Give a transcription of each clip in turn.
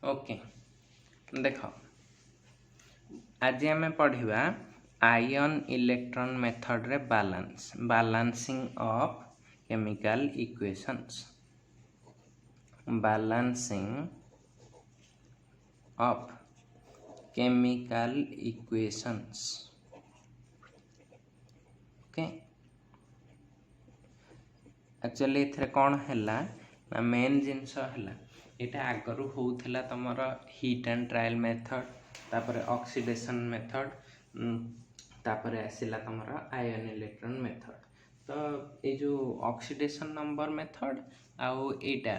Okay देख आज आम पढ़ा आयन इलेक्ट्रॉन मेथड रे balancing of chemical equations balancing of chemical equations okay actually इथरे कौन हैला ना मेन जिनस हैला एटा आगरू होउथला तमर हीट एंड ट्रायल मेथड तापर ऑक्सीडेशन मेथड तापर आसिला तमर आयन इलेक्ट्रॉन मेथड तो ये जो ऑक्सीडेशन नंबर मेथड आउ एटा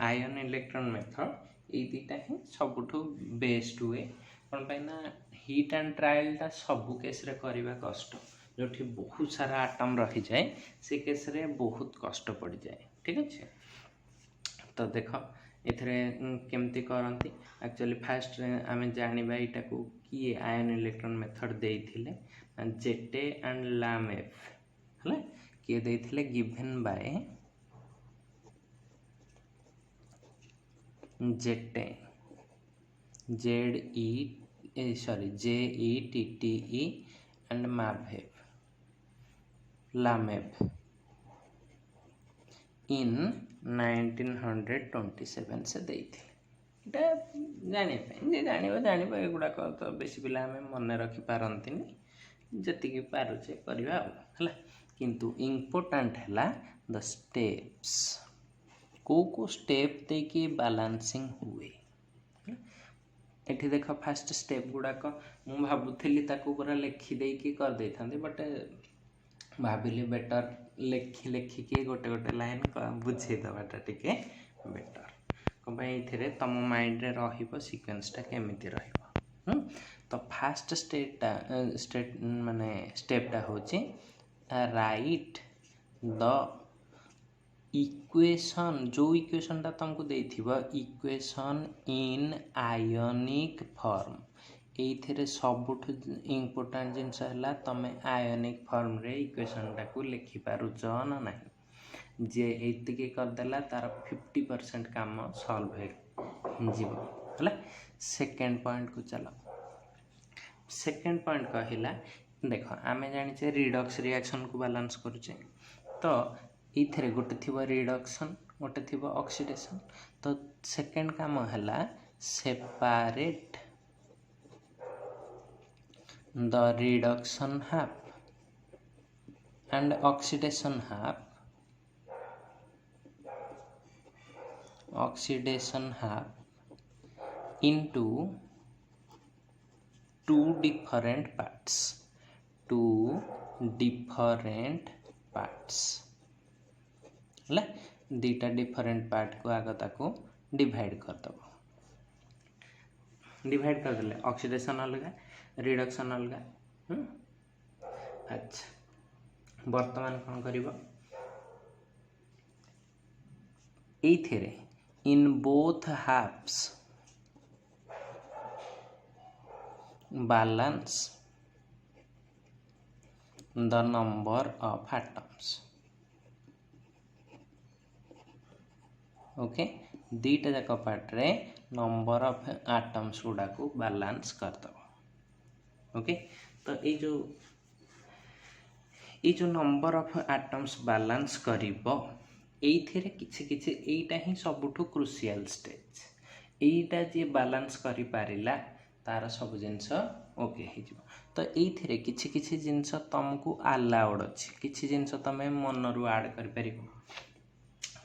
आयन इलेक्ट्रॉन मेथड ये दुटा ही सबुठु बेस्ट हुए कौन पाई ना हीट एंड ट्रायल टा सबु केस रे करबा कष्ट जो बहुत सारा आटम रही जाए से केस रे बहुत कष्ट पड़ जाए ठीक अच्छे तो देख एथरे केमती करती एक्चुअली फास्ट आम जाना यहाँ को किए आयन इलेक्ट्रॉन मेथड देइथिले जेटे एंड लामेफ है किए देइथिले गिवन बाय जेटे JETTE एंड लामेफ इन 1927 से देइथिले जान एगुड़ाक तो बेसी पिला आम मन रखी पारती जी पारुचे करवा है किंतु इम्पोर्टाट है द स्टेप्स को स्टेप देकी बालांसिंग हुए एठी देख फास्ट स्टेप गुड़ाक मु भावुली पूरा लिखिदे कर दे था बट भाविली बेटर लेखिकी गोटे गोटे लाइन बुझेदवाटा टिके बेटर कौन ये तुम माइंड रे रहिबो सीक्वेंसटा केमिति रहिबो तो फास्ट स्टेप माने स्टेपटा होची राइट द इक्वेशन जो इक्वेशनटा तुमको देथिबो इक्वेशन इन आयोनिक फॉर्म ये सबुठ इम्पोर्टाट जिनस है तुम आयोनिक फॉर्म रे इक्वेशनटा को लिखिपारुच ना नहीं जे ये करदेला तार 50% काम सॉल्व है सेकेंड पॉइंट को चलो सेकेंड पॉइंट कहला देख आम जाने रिडक्स रिएक्शन को बालांस करुचे तो ये गोटे थी रिडक्शन गोटे थी ऑक्सीडेशन तो सेकेंड काम है separate the reduction half and oxidation half into two different parts है दीटा डिफरेंट पार्ट को आग ताको डिवाइड कर दब डिवाइड कर देले ऑक्सीडेशन अलग रिडक्शन अलग अच्छा वर्तमान कौन करिबो एथिरे in both halves balance the number of atoms okay दीटा जाक पार्ट रे नंबर ऑफ एटम्स गुडा को बैलेंस कर दो ओके तो ये जो नंबर ऑफ एटम्स बैलेंस करिबो एथिरे किछि किछि एटा ही सबुठु क्रुशियल स्टेज एटा जे बैलेंस करि पारिला तार सब जिनस ओके हो तो ये किछि किछि जिनस तुमको अलाउड अच्छी किछि जिनस तमे मनरू ऐड कर परिबो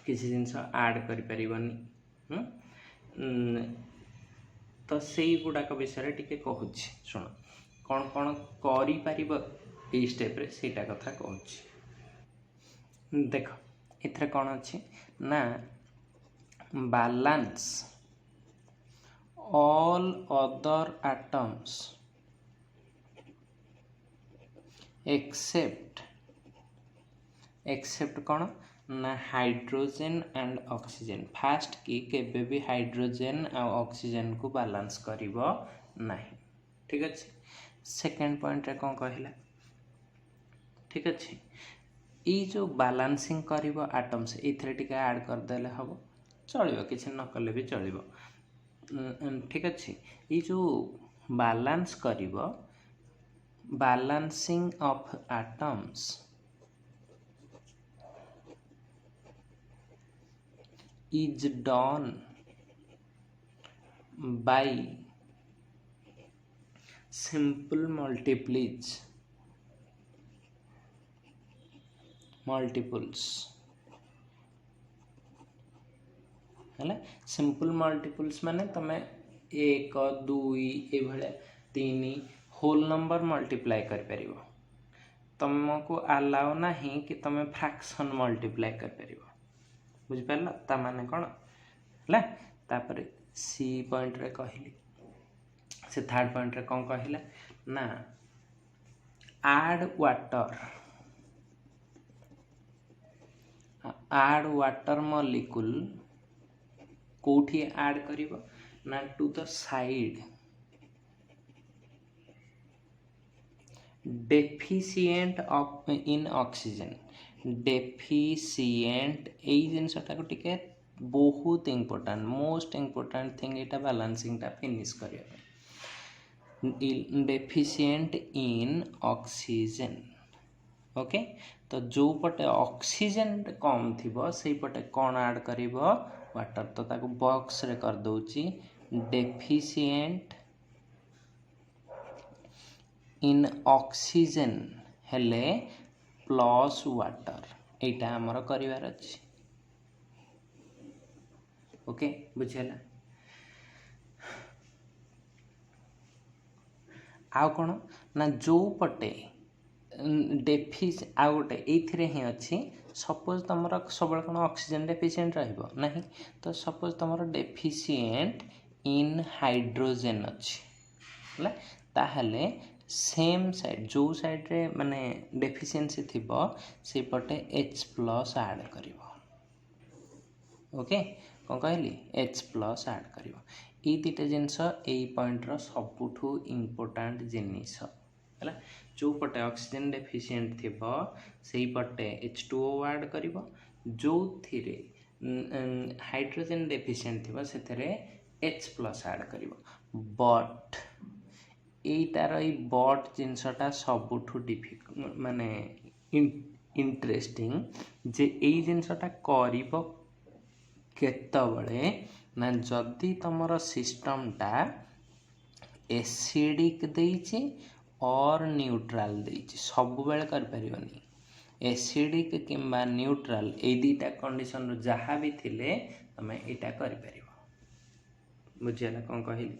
किसी जिनस ऐड कर परिबनी तो सेई गुडाक विषय टिके कहूची सुन कौन कौन करि परिबो ए स्टेप रे सेटा कथा कहूची देख एथरे कौन अच्छी ना balance all other atoms except कौन ना हाइड्रोजन एंड ऑक्सीजन फास्ट की केबे भी हाइड्रोजन और ऑक्सीजन को बैलेंस करिवो नहीं ठीक अच्छे सेकेंड पॉइंट रे कौन कहला ठीक अच्छे ये जो बैलेंसिंग करिवो एटम्स एथरे टिके ऐड कर देले हबो चलिबो किछि न कले भी चलिबो ठीक अच्छे ये जो बालांस करिवो balancing of atoms is done by simple multiples है सिंपल मल्टीपल्स माने तमे 1 2 ए भले 3 होल नंबर मल्टीप्लाई कर परिबो तुमको अलाउ नहीं कि तुम फ्रैक्शन मल्टीप्लाई कर परिबो बुझ पारला ता माने कोन हला तापर सी पॉइंट रे कहली से थर्ड पॉइंट रे कोन कहला ना add water molecule कोठी ऐड करिवो ना to the side deficient of in oxygen deficient एई जिनसटा को टिके बहुत इंपोर्टेंट मोस्ट इंपोर्टेंट थिंग एटा बैलेंसिंग टा फिनिश करिया डेफिशिएंट इन ऑक्सीजन ओके तो जो पटे ऑक्सीजन कम थिबो सेई पटे कोन ऐड करिवो वाटर तो ताको बॉक्स रे कर दोची डेफिशिएंट इन ऑक्सीजन हेले प्लस वाटर एटा हमर करिवार अछि ओके बुझेला आउ कोन ना जो पटे डेफिस आ गोटे एथिरे ही अच्छी सपोज तुमर सब कोन ऑक्सीजन डेफिशिएंट रहिबो नहीं तो सपोज तुमर डेफिशिएंट इन हाइड्रोजन अच्छी हला ताहले सेम साइड जो साइड रे माने डेफिशिएंसी थिबो से पटे H+ ऐड करिवो ओके कोन कहली H+ ऐड करिवो ई दिटे जिंस एई पॉइंट रो सबुठू इंपोर्टेंट जिनिस हला जो पटे ऑक्सीजन डेफिशिएंट थिबो सेई पटे H2O ऐड करिवो जो थिरे हाइड्रोजन डेफिशिएंट थिबो सेथरे H+ ऐड करिवो बट एटार ई बट जिनसटा सबुठू डिफिकल्ट माने इंटरेस्टिंग जे एई जिनसटा करिवो केतबळे ना जदी तमरो सिस्टम टा एसिडिक देइछि और न्यूट्रल देइछि सब बेले कर परिबनी एसिडिक किंबा न्यूट्रल ए दीटा कंडीशन जहाँ भी थिले तमे एटा कर परिबो बुझियला कोन कहिली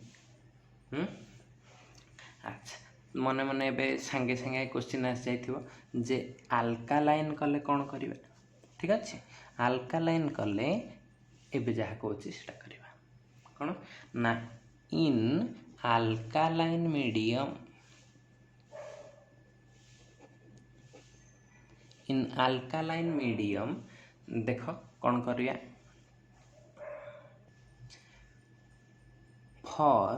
अच्छा मने मने एबे संगे संगे क्वेश्चन आस जाइथिबो जे अल्कालाइन कले कोन करिवे ठीक अछि अल्कालाइन कले एबे जहाँ कहछि सेटा करिवा कोन ना in alkaline medium in alkaline medium देखो कौन करिया फॉर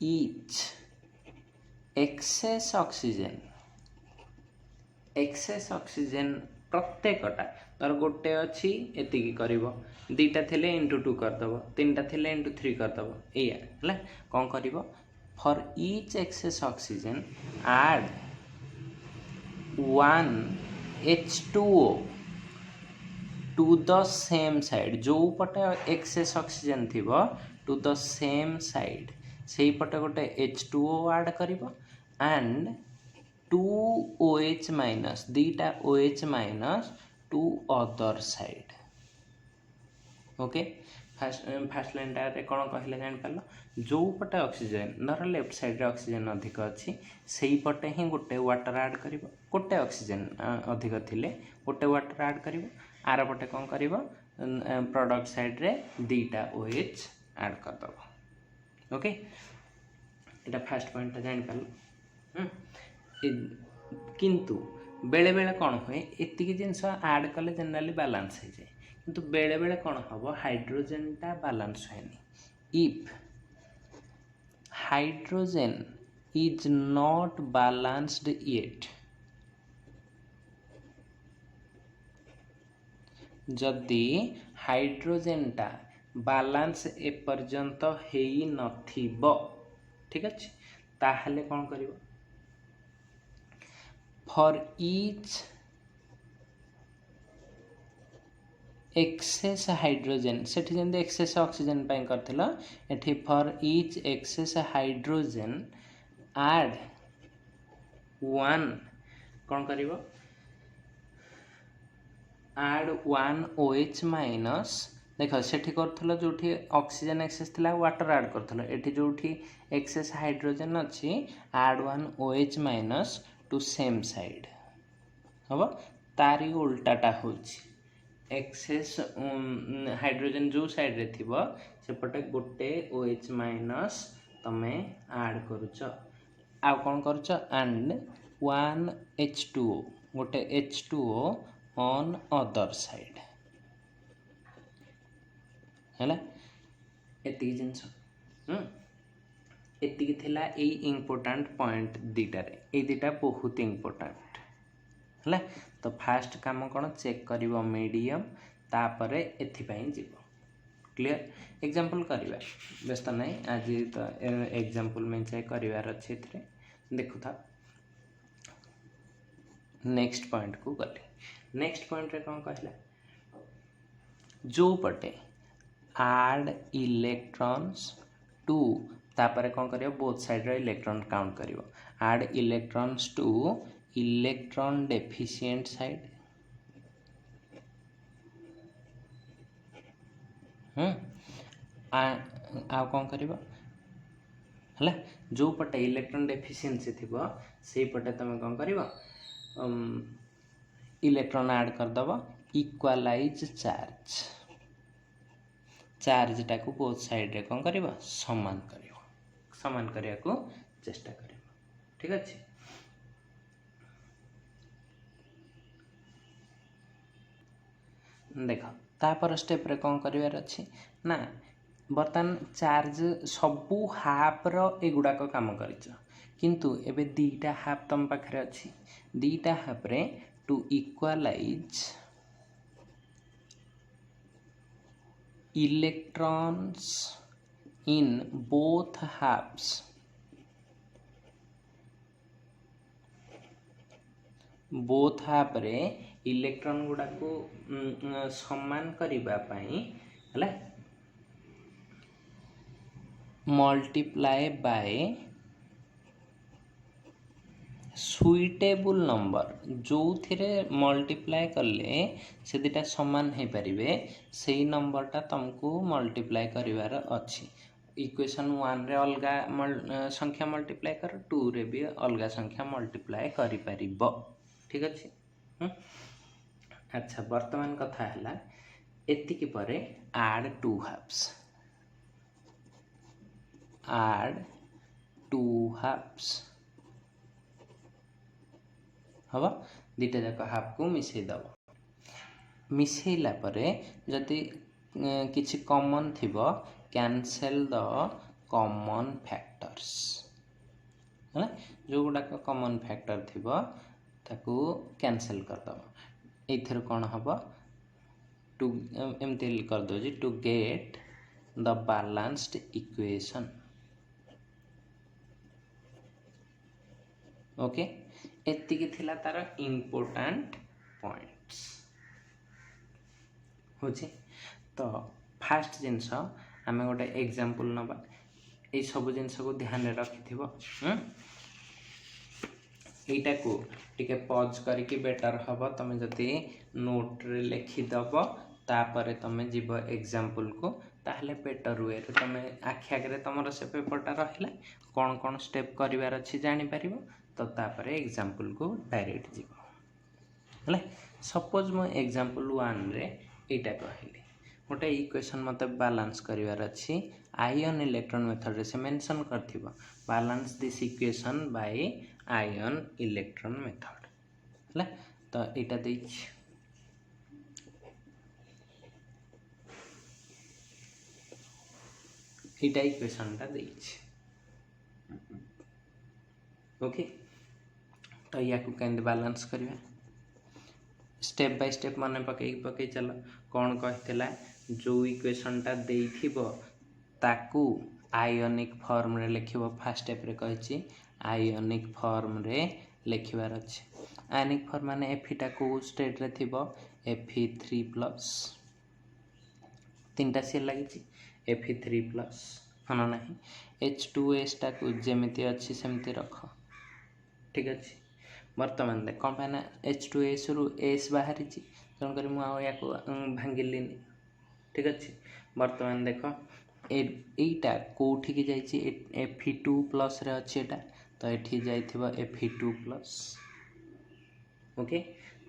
ईच एक्सेस ऑक्सीजन प्रत्येकटा तर गोटे अच्छी एतिकी करिवो दीटा थिले इंटू 2 कर दबो तीनटा थिले इंटू 3 कर दबो एया हला कोन करिवो for each excess oxygen add 1 H2O to the same side जो पटे एक्सेस ऑक्सीजन थिबो to the same side सेही पटे गोटे H2O ऐड करिवो एंड 2 OH माइनस दीटा OH minus to other side okay first line रे कोन कहले जान पालो जो पटे ऑक्सीजन नर लेफ्ट साइड रे ऑक्सीजन अधिक अछि सेही पटे ही गोटे वाटर ऐड करिवो गोटे ऑक्सीजन अधिक थिले गोटे वाटर ऐड करिवो आर पटे कोन करिवो प्रोडक्ट साइड रे दीटा OH ऐड कर दबो ओके एटा फर्स्ट पॉइंट जान पालो किंतु बेले बेले कौन हुए एतिकी जिनस ऐड कले जनरली बैलेंस हो जाए किंतु बेले बेले कौन हम हाइड्रोजन टा बैलेंस हुएनी if hydrogen is not balanced yet जदि हाइड्रोजन टा बालांस एपर्यंत हेई नथिबो ठीक अच्छे ताहले कौन करिवो फॉर ईच एक्सेस हाइड्रोजेन सेठी जंदे एक्सेस ऑक्सीजन पाई करथिला एठी for each excess hydrogen add one कौन करिवो ऐड वन OH माइनस देख सेठी करथलो जोठी ऑक्सीजन एक्सेस थिला वाटर ऐड करथलो एठी जोठी एक्सेस हाइड्रोजन अछि add one OH minus to same side हबो तारी उल्टाटा होछि एक्सेस हाइड्रोजन जो साइड रे थिबो सेपटे गोटे OH माइनस तमे ऐड करूछ आ कोन करूछ एंड वन H2O गोटे H2O ऑन अदर साइड है एति जिनस एति थिला ए इम्पोर्टेंट पॉइंट दीटारे ए दीटा बहुत इम्पोर्टेंट है तो फास्ट काम कौन चेक करिवो मीडियम तापरे एथिपाई जीवो क्लियर एग्जांपल करवा व्यस्त नहीं आज तो एग्जांपल में चेक करिवार अछि एथरे देखु था नेक्स्ट पॉइंट को गले नेक्स्ट पॉइंट रे कौन कहला जो पटे ऐड इलेक्ट्रॉन्स टू तापर कौन करियो बोथ साइड रे इलेक्ट्रॉन काउंट करियो add electrons to electron deficient side आ कौन करियो हला जो पटे इलेक्ट्रॉन डेफिशिएंसी थिबो सेही पटे तमे कौन करियो इलेक्ट्रॉन ऐड कर दबो इक्वलाइज चार्ज टाको बोथ साइड रे कौन करियो समान करिया को चेष्टा करियो ठीक अछि देख तापर स्टेप रे कौन करिवार अछि ना बर्तन चार्ज सबू हाफ रो एगुडा को काम करिछ किंतु एबे दीटा हाफ तम पाखरे अछि दीटा हाफ रे to equalise electrons in both halves both half रे इलेक्ट्रॉन गुडा को समान करिबा पई हला मल्टीप्लाई बाय सुइटेबल नंबर जो थिरे मल्टीप्लाई करले से दिटा समान हे परिबे सेही नंबरटा तुमको मल्टीप्लाई करिवार अछि इक्वेशन 1 रे अलगा संख्या मल्टीप्लाई कर 2 रे भी अलगा संख्या मल्टीप्लाई करि परिबो ठीक अछि अच्छा वर्तमान कथा हला एतिकी परे ऐड टू हाफ्स हवा दीटा जाक हाफ को मिसई दब मिसैला परे जदि किछि कॉमन थिबो कैंसल द कॉमन फैक्टर्स है जो गुडा कॉमन फैक्टर थिबो ताकू कैंसल कर दब एथर कोन हबो टू एमती कर दो जी to get the balanced equation okay एतिकी थिला तार इम्पोर्टेंट पॉइंट्स होची तो फास्ट जिनस आमे गोटे एग्जांपल नबा ए सब जिनस को ध्यान रे रखि थिबो एटा को टिके पॉज करके बेटर हबो तमे जति नोट रे लिखि दबो तापरे तमे जीव एग्जांपल को ताहले बेटर वे रे तमे आखि आगे तमरो से पेपरटा रहिला कोन कोन स्टेप करिवार अछि जानि परिबो तो तापरे एग्जांपल को डायरेक्ट जीव हले सपोज म एग्जांपल 1 रे एटा कहली गोटे इक्वेशन मते बैलेंस करिवार अछि आयन इलेक्ट्रॉन मेथड रे से मेंशन करथिबो balance this equation by ion electron method हले तो एटा देख एटा इक्वेशन ता देख ओके तो या को केंद बैलेंस करिवा स्टेप बाय स्टेप माने पकई चलो कौन कहथिला जो इक्वेशनटा देइथिबो ताकू आयोनिक फॉर्म रे लिखिबो। फर्स्ट स्टेप रे कहिछि आयोनिक फॉर्म रे लिखिबार अछि। आयोनिक फॉर्म माने एफिटा को स्टेट रे थिबो Fe3+ तीनटा सेल लागिछि Fe3+ हन नाही H2S टा को जेमिति अछि सेमति रख ठीक अछि। वर्तमान देख कौन पाना H2S रु S बाहरी तेणुक या भांगिलिनी ठीक अच्छे। वर्तमान देख एटा कौठी की जाइए Fe2+ रे अच्छी एटा तो ये जाइथिबो Fe2+। ओके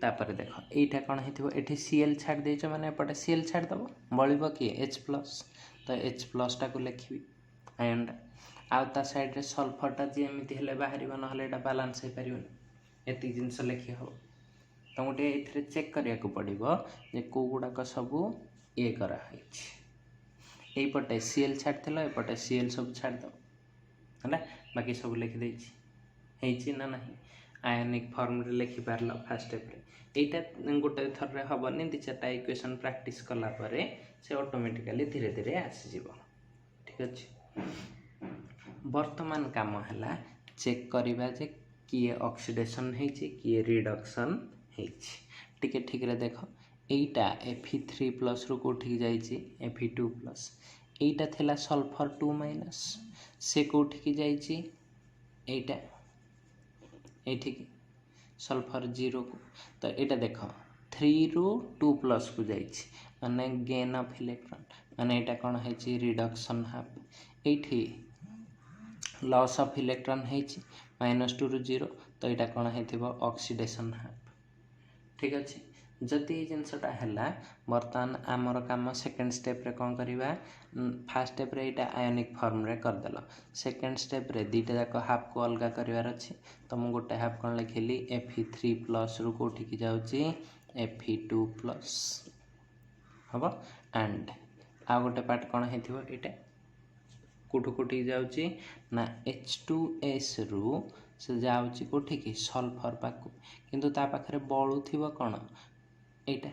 तापर देख एटा कौन हेतिबो एठी Cl छाड़ देइछ माने एपटे Cl छाड़ दबो बळिबो कि H+ तो H+ टा को लिखिबी आयन टा आ ता साइड रे सल्फर टा जे एमिति हेले बाहरिबो न हेले एटा बैलेंस हे परिबो एति जिंस लिखि हो। तो गोटे ये चेक करिया को पड़ो जे कौ गुड़ाक सब ये करा यहीपटे Cl छाड़ एपटे Cl सब छाड़ दो है बाकी सब लिखिदे ना नहीं आयोनिक फॉर्म रे लिखि पारल। फास्ट स्टेप रे एटा गोटे थर रे हबनी दि चारटा इक्वेशन प्रैक्टिस कला परे से ऑटोमेटिकली धीरे धीरे आसीजिवो ठीक अछि। वर्तमान काम है चेक करिबा जे किए ऑक्सीडेशन हेछि किए रिडक्शन हेछि टिके ठीक रे देख एटा Fe3+ रु कोठी जाइछि Fe2+ एटा थिला सल्फर 2- से कोठी की जाइछि एटा एठी सल्फर 0 को तो एटा देख 3 रु 2+ को जाइछि माने गेन ऑफ इलेक्ट्रॉन माने एटा कोन हेछि रिडक्शन हाफ एठी लॉस ऑफ इलेक्ट्रॉन हेछि -2 रु 0 तो एटा कोन हेथिबो ऑक्सीडेशन हाफ ठीक अछि। जदि जिनसटा हैला वर्तमान आमर काम सेकेंड स्टेप रे कौन करिबा फास्ट स्टेप रे एटा आयोनिक फॉर्म रे कर देलो सेकेंड स्टेप रे दीटा जाक हाफ को अलगा करिवार अछि तो मु गोटे हाफ कोन लिखिली Fe3+ रु कोठी की जाउची Fe2+ हबो एंड आ गोटे पार्ट कोन हेथिबो एटा कोठु कोठी जाउची ना H2S रु से जाउची कोठी की सल्फर पाकु किंतु ता पाखरे बळु थिबो कोन एटा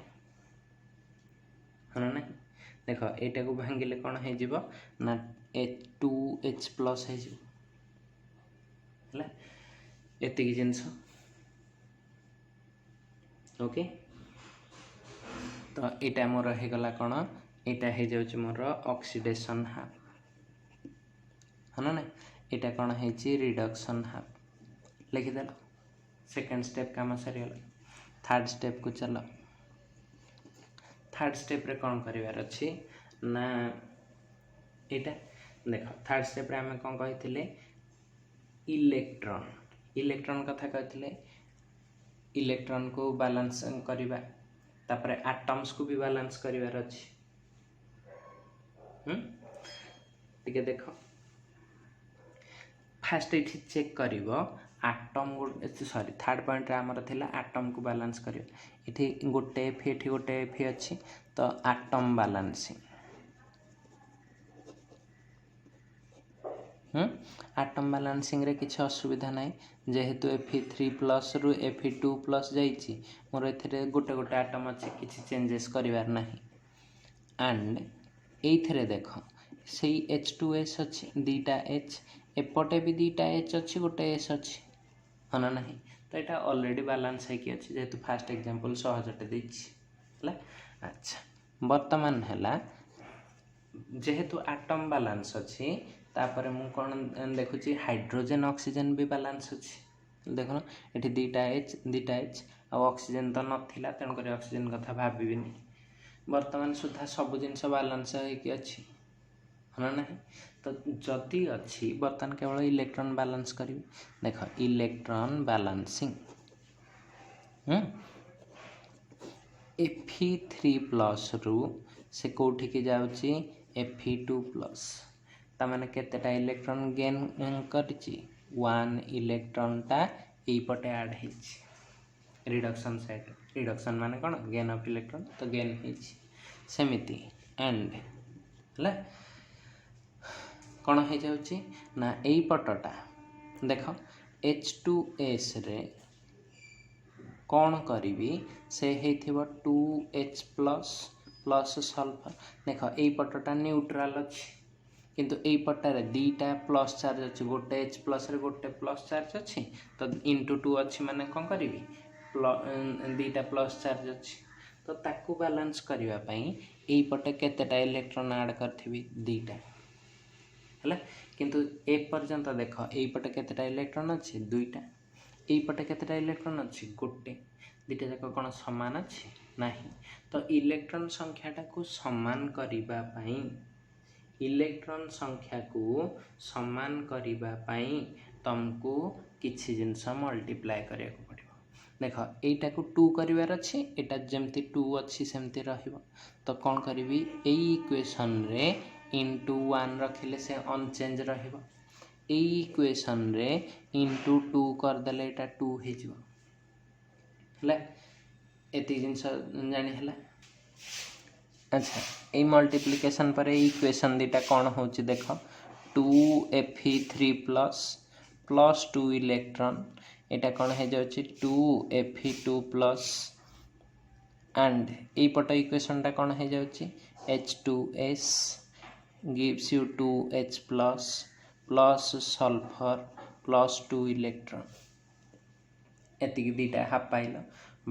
हन ना देख एटा को भांगिले कोन हे जिवो ना H2H+ हे जिवो हला एति की जिंस ओके। तो एटा मोर हे गला कोन एटा हे जाउची मोर ऑक्सीडेशन हाफ हन ना एटा कोन हेची रिडक्शन हाफ लिखि देलो सेकेंड स्टेप काम सरी गला। थर्ड स्टेप को चलो थर्ड स्टेप रे कौन करिवार अछि ना एटा देख थर्ड स्टेप रे हमें कौन कहिथिले इलेक्ट्रॉन कथा कहिथिले इलेक्ट्रॉन को बैलेंस करिबा तापरे एटम्स को भी बैलेंस करिवार अछि टिके देख फास्ट एठी चेक करिवो एटम सॉरी थर्ड पॉइंट रे हमर थिला एटम को बैलेंस करियो एठी गोटे Fe एठी गोटे Fe अछि तो एटम बैलेंसिंग एटम बैलेंसिंग रे किछ असुविधा नै जेहेतु Fe3+ रु Fe2+ जाइछि मोर एथिरे गोटे गोटे एटम अछि किछ चेंजेस करिवार नाही एंड एथिरे देख सेही H2S अछि दीटा H एपटे भी दीटा H अछि गोटे S अछि हन नाही तो एटा ऑलरेडी बैलेंस है कि अछि जेहेतु फास्ट एग्जांपल सहजटे दैछि हला। अच्छा वर्तमान हैला जेहेतु एटम बैलेंस अछि तापरे मु कोन देखुछि हाइड्रोजन ऑक्सीजन भी बैलेंस अछि देखो एठी दीटा H आ ऑक्सीजन तो नथिला तेन करी ऑक्सीजन कथा भाबिबिनी वर्तमान सुधा सब जिंस बैलेंस है कि अछि हन नाही तो जदि अच्छी बर्तमान केवल इलेक्ट्रॉन बैलेंस करी देख इलेक्ट्रॉन बैलेंसिंग Fe3+ रु से कोठी की जाउची Fe2+ ता माने केतेटा इलेक्ट्रॉन गेन करची 1 इलेक्ट्रॉन टा एई पटे ऐड हेची रिडक्शन साइड रिडक्शन माने कोन गेन ऑफ इलेक्ट्रॉन तो गेन हेची सेमिति एंड हला कौन हो जाउची ना एई पटटा देख H2S रे कौन करीबी से हेथिबो 2H+ प्लस सल्फर देख यही पटटा न्यूट्राल अच्छी किंतु यही पटारे दीटा प्लस चार्ज अच्छी गोटे H प्लस रे गोटे प्लस चार्ज अच्छी तो इंटू 2 अच्छी माने कौन करी दीटा प्लस चार्ज अच्छी तो ताकू बैलेंस करने यही पटे केतेटा इलेक्ट्रॉन ऐड करथिबी दीटा है किंतु ए पर्यंत देख यही पटे केतेटा इलेक्ट्रॉन अच्छी दुईटा यही पटे केतेटा इलेक्ट्रॉन अच्छी गोटे दीटा जाक कौन समान अच्छी नहीं तो इलेक्ट्रॉन संख्याटा को समान करिबा पई इलेक्ट्रॉन संख्या को समान करिबा पई तुमको किछि जिंस मल्टीप्लाई करिया को पड़िबो देख एटा को 2 करिवार अछि एटा जेमती 2 अछि सेमती रहिबो तो कौन करिवि एई इक्वेशन रे इंटू 1 रखिले से अनचेंज रहिबो एई इक्वेशन रे इंटू 2 कर देले एटा 2 हे जिवो हला एति जिंस जानि हला अच्छा ए मल्टीप्लिकेशन पर इक्वेशन दीटा कौन होची देख 2Fe3 प्लस 2 इलेक्ट्रॉन एटा कौन है जाउची 2Fe2 प्लस एंड ए पट इक्वेशन टा कौन है जाउची H2S gives you 2H plus sulphur plus 2 electron एति दीटा हाफ पाइलो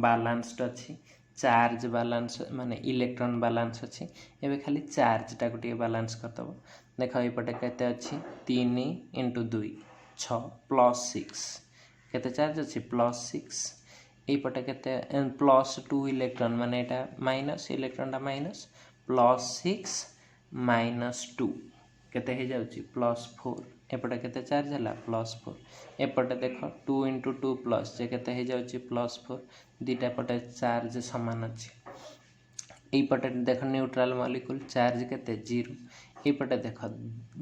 बैलेंस्ड अच्छी चार्ज बैलेंस माने इलेक्ट्रॉन बैलेंस अच्छी एबे खाली चार्ज टा गोटे बैलेंस करदबो देख ए पटे केते अच्छी 3 × 2 6 प्लस 6 केते चार्ज अच्छी प्लस 6 ए पटे केते प्लस 2 इलेक्ट्रॉन माने एटा माइनस इलेक्ट्रॉन टा माइनस प्लस 6 माइनस 2 केते हे जाउची प्लस 4 एपटे केते चार्ज हला प्लस 4 एपटे देख 2 × 2 प्लस जे केते हे जाउची प्लस 4 दीटा पटे चार्ज समान अछि ए पटे देख न्यूट्रल मॉलिक्यूल चार्ज केते 0 ए पटे देख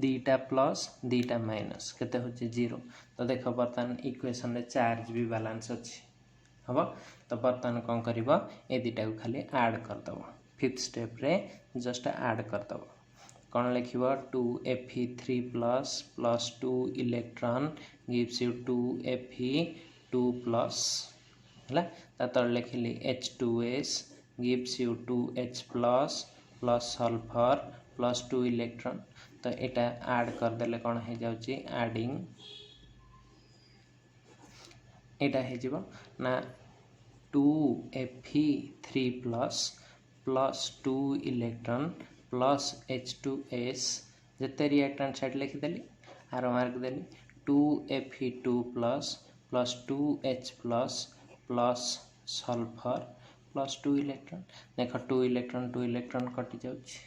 दीटा प्लस दीटा माइनस केते होची 0 तो देख बर्तन इक्वेशन रे चार्ज भी बैलेंस अछि हबो तो बर्तन कोन करबो ए दीटा को खाली ऐड कर दबो फिफ्थ स्टेप रे जस्ट ऐड कर दबो कौन लिखिबो 2Fe3 plus 2 electron gives you 2Fe2 plus हला ततर लिखिली H2S gives you 2H plus sulphur plus 2 electron तो एटा ऐड कर देले कौन है जाउची एडिंग एटा हे जिवो ना 2Fe3 plus 2 electron plus H2S जिते रिएक्टेंट साइड लिखी देली आरो मार्क देली 2Fe2 plus 2H plus sulphur plus 2 electron देख 2 इलेक्ट्रॉन कटि जाउछि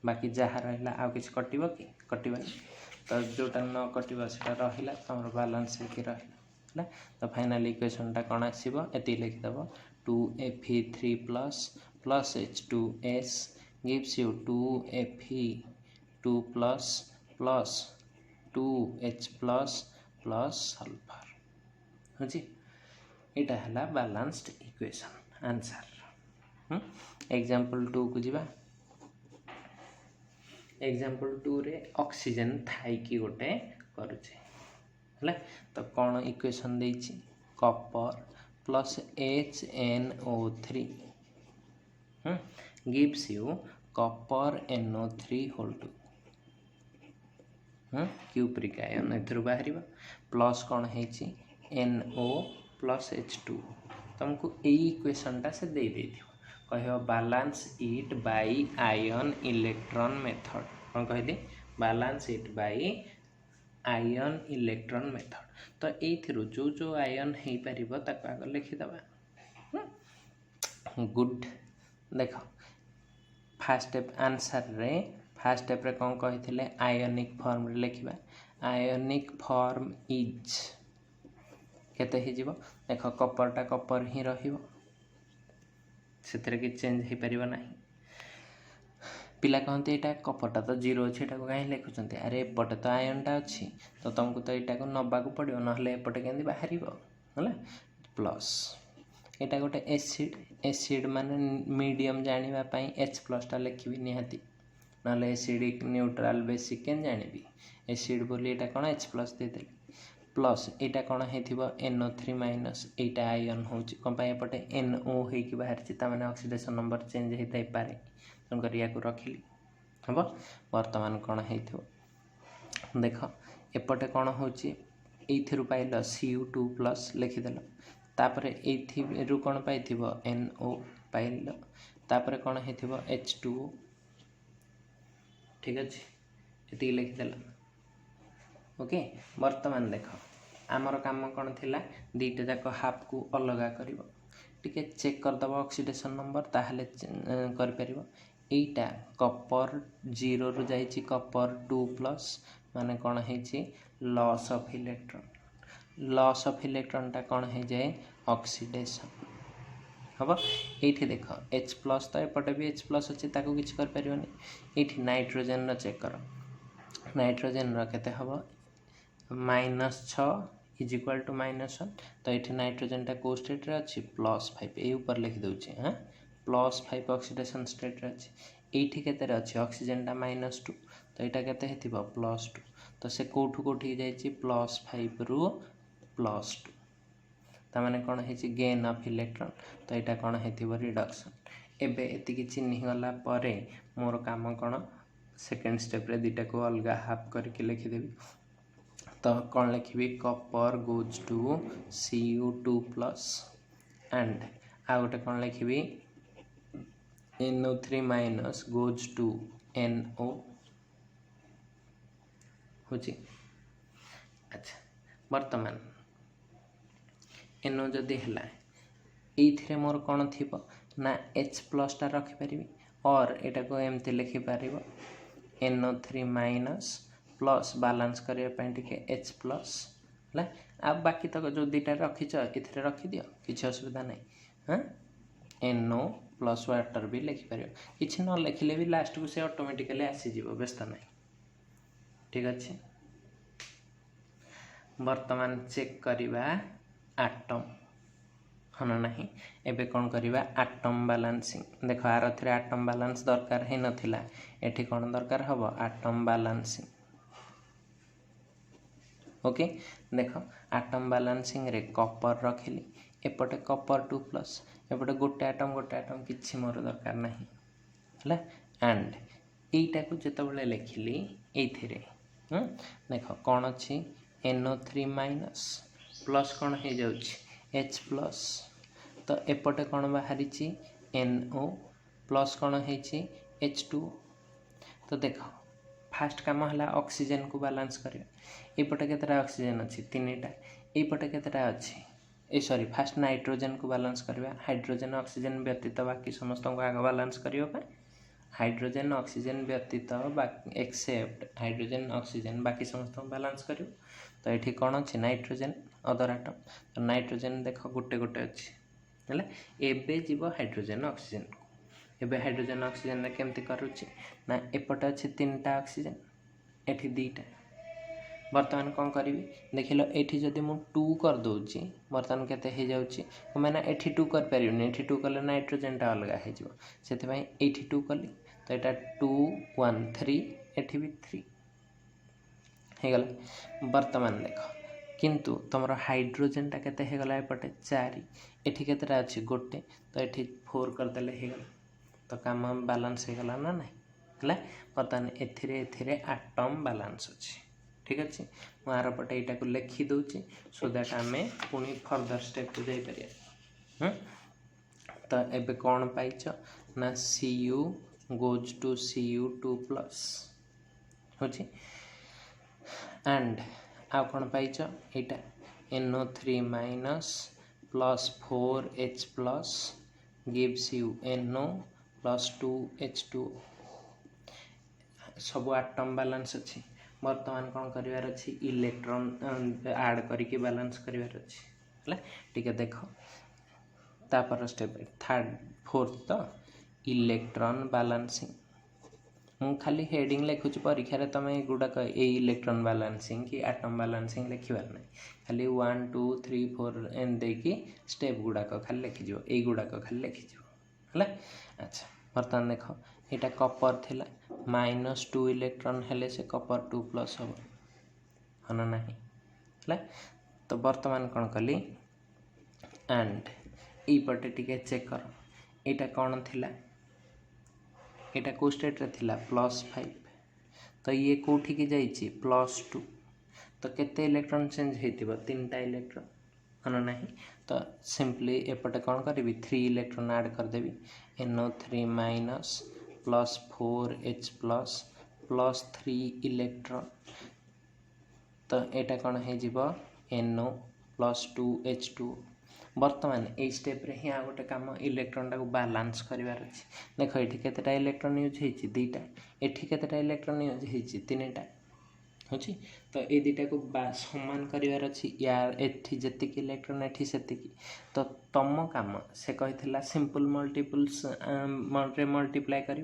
बाकी जहाँ रहिला आउ किछ कटिबो कि कटिबनी तो जोटा न कटिबो सेटा रहिला तमर बैलेंस हे कि रहिला तो फाइनल इक्वेशन टा कोन आसीबो एति लिखि दबो 2Fe3 plus H2S gives you 2Fe2 plus 2H plus sulphur होची एटा हला बैलेंस्ड इक्वेशन आंसर एग्जांपल 2 को जिबा एग्जांपल 2 रे ऑक्सीजन थाई की गोटे करूचे हला तो कोन इक्वेशन देछि copper plus HNO3 gives you copper NO3 whole 2 cupric ion एथरु बाहरिबा प्लस कोन हेछि NO प्लस H2 तुमको ए इक्वेशन टा से दे देथियो कहयो balance it by ion electron method कोन कहली balance it by ion electron method तो एथरु जो आयन हे परिबो ताको आग लिखि दबा गुड देखो फर्स्ट स्टेप आंसर रे फर्स्ट स्टेप रे कोन कहिथिले आयोनिक फॉर्म रे लिखिबा आयोनिक फॉर्म इज केते हे जिवो देखो कॉपर टा कॉपर ही रहिबो सेतरे कि चेंज हे परिबो नाही पिला कहते एटा कॉपर टा तो 0 अछि एटा को काहे लिखुचंती अरे एपटे तो आयन टा अछि तो तुमको तो एटा को नबा को पड़ियो नहले एपटे केंदी बाहरिबो हला प्लस एटा गोटे एसिड माने मीडियम जानिबा पई H+ टा लिखिबी निहाती नले एसिडिक न्यूट्रल बेसिक केन जानिबी एसिड बोली एटा कोन H+ दे देले प्लस एटा कोन हेथिबो NO3- एटा आयन होची कोन पई एपटे NO हे कि बाहर छि ता माने ऑक्सीडेशन नंबर चेंज हे थाई पारे तेणुकर या रखिली हम बर्तमान कौन हो देख एपटे कौन हो पाइल Cu2+ लिखिदेल तापर एरू कौन पाई NO पाइल तापर कौन हो H2O ठीक अच्छे ये लिखिदेल ओके। बर्तमान देख आमर काम कौन थिला दीटा जाक हाफ को अलग कर टिके चेक करदब ऑक्सीडेशन नंबर ताहले कर एटा कपर 0 रु जाइए कपर 2+ माने कौन है लॉस ऑफ इलेक्ट्रॉन टा कौन हो जाए ऑक्सीडेशन हम ये देख H+ तो एपटे भी H+ अच्छे ताको किसी कर ये नाइट्रोजेन चेक कर नाइट्रोजेन केते हम -6 इज इक्वाल टू -1 तो ये नाइट्रोजेन टा को स्टेट रे अच्छी +5 ये ऊपर लिखि दूचे हाँ +5 ऑक्सीडेशन स्टेट रे अच्छी ये केते अच्छी ऑक्सीजन टा -2 तो यहाँ केते +2 तो से कौठू कौठी जाइए +5 रु +2 ताने कौन है गेन ऑफ इलेक्ट्रॉन तो यहाँ कौन हो रिडक्शन एबे एतिकी चिन्ह गला परे मोर काम कौन सेकेंड स्टेप रे दीटा को अलग हाफ करके लिखिदेवी तो कौन लिखी Kapoor goes to Cu2+ and आ गोटे कौन लिखी NO3- गोज टू NO हो अच्छा वर्तमान NO जदि है ये मोर कौन थी ना H+ टा रखिपारि और एटा को एमती लिखिपार NO3- प्लस बालांस करने H+ है आ बाकी तक जो दुटा रखीच ये रखिदि किसी असुविधा नहीं हाँ NO+ वाटर भी लिखिपार किसी न लिखिले भी लास्ट को से ऑटोमेटिकली आसीज व्यस्त नहीं ठीक अच्छे। वर्तमान चेक करवा आटम हाँ ना एबे कौन करवा आटम बालांसिंग देख आर थे आटम बालांस दरकार है नथिला एठी कौन दरकार हम आटम बालांसिंग ओके। देख आटम बालांसिंग रे कपर रखिली एपटे कपर 2+ एपटे गोटे आटम किसी मोर दरकार नहीं है एंड यहीटा को जिते लिखिली ये देख कौन अच्छी NO3- प्लस कौन हो जाऊँ H+ तो एपटे कौन बाहरी NO प्लस कौन हो H2 तो देख फास्ट काम है ऑक्सीजन को बालांस कर एपटे केतटा ऑक्सीजन अच्छी 3टा एपटे केतटा अच्छी ए सॉरी फास्ट नाइट्रोजन को बालांस करवा हाइड्रोजन ऑक्सीजन व्यतीत बाकी समस्त को आग बालांस करने हाइड्रोजन ऑक्सीजन व्यतीत बाकी एक्सेप्ट हाइड्रोजन ऑक्सीजन बाकी समस्त बालांस कर तो ये कौन अच्छे नाइट्रोजन अदर आटम तो नाइट्रोजन देख गोटे गोटे अच्छी है एबे जीव हाइड्रोजन ऑक्सीजन को एबे हाइड्रोजन ऑक्सीजन केमती करुच्ची ना एपटे अच्छे 3टा ऑक्सीजन एठी 2टा बर्तमान कौन करी देख लो ये जदि मु 2 कर दूची बर्तमान केते हो जाउची मैंने एठी 2 कर परियोनी एठी 2 कले नाइट्रोजन टा अलग हो जिवो सेति एठी 2 कली तो यहाँ 2 1 3 एठी भी 3 हो गला। बर्तमान देख किंतु तुम हाइड्रोजन टा केते हो गला एपटे 4 एठी केतेटा अच्छी गोटे तो ये 4 करदेले हो गला तो काम बालांस हो गला ना नहीं है बर्तमान एथिरे आटम बालांस अच्छी ठीक अच्छे मुझे पटे यहाँ को लिखिदे सो दैट आम पुणी फर्दर स्टेप को जापर तो एबे कौन पाइच ना Cu गोज टू Cu2+ हो एंड आ कौन पाइच यहाँ NO3- plus 4H+ gives you NO plus 2H2 सब आटम बालांस अच्छी बर्तमान कौन करार अच्छी इलेक्ट्रॉन ऐड करके बालांस करार अच्छी है ठीक है। देख तापर स्टेप 3rd 4th तो इलेक्ट्रॉन बालांसिंग मु खाली हेडिंग लिखुची परीक्षा रे तुम गुड़ाक ए इलेक्ट्रॉन बालांसिंग कि आटम बालांसिंग लिखबार ना खाली 1 2 3 4 एम देकी स्टेप गुड़ाक खाली लिखिज ये गुड़ाक खाली लिखिज है अच्छा। बर्तमान देख यहाँ कपर थिला -2 इलेक्ट्रॉन हेले से कपर 2+ हम हाँ ना है तो बर्तमान कौन कली एंड यपटे टिके चेक कर यहाँ कौन थिला एटा को स्टेट रे थिला +5 तो ये कोठी की जाइए +2 तो केते इलेक्ट्रॉन चेंज होइतिबो 3टा इलेक्ट्रॉन मन नहीं तो सिंपली एपटे कौन करी 3 इलेक्ट्रॉन ऐड कर देबी NO3 minus +4H plus 3 electron तो यहाँ कौन हो NO +2H2 बर्तमान ये स्टेप रे ही आ गोटे काम इलेक्ट्रॉन टाक बालांस करार अच्छे देख ये केतेटा इलेक्ट्रॉन यूज होती 2टा एठी केतेटा इलेक्ट्रॉन यूज होती 3टा होची तो ये दुटा को समान करार अच्छी यार एठी जेतिकी इलेक्ट्रॉन एठी सेतिकी तो तुम काम से कही सिंपल मल्टीपल्स रे मल्टीप्लाई कर